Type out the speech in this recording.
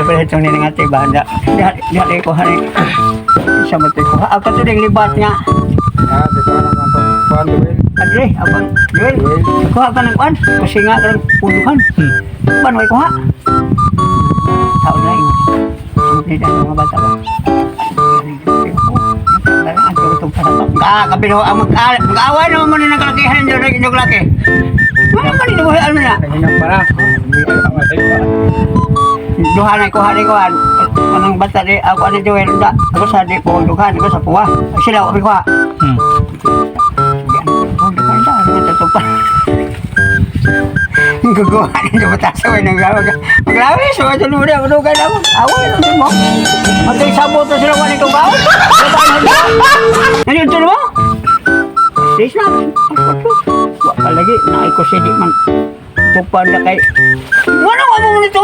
pala itong ninangati banda. Dihali ko hani. Isa mo ko. Ako to ding libat nga. Ah, di ko naman to. Kuan duel. Adre, abang Joel. Kuha ka ng kuan. Kasi nga ka ng punduhan. Kuan way kuha. Tao na yun. Hindi na mga bata ba. Kabilo ang mag-away naman mo na kalakihan yung laki. Ano man ito buhay ano na? Kahinang para. Duhanay ko. Anong bata di ako ano Joel. Ako sa di po duhan. Ako sa puwa. Sila ako kuha. Punduhan siya. Ano matutupan? Guguhan nito matasa ko ng gawag. Maglawi, so ito naman ako dugan ako. Away naman mo. Magkaisaboto sila ko nitong gawag. Ano yun ito mo? Sis na. Wala lagi. Naay ko siya di man. Tupan na kay. Ano nga mo nito?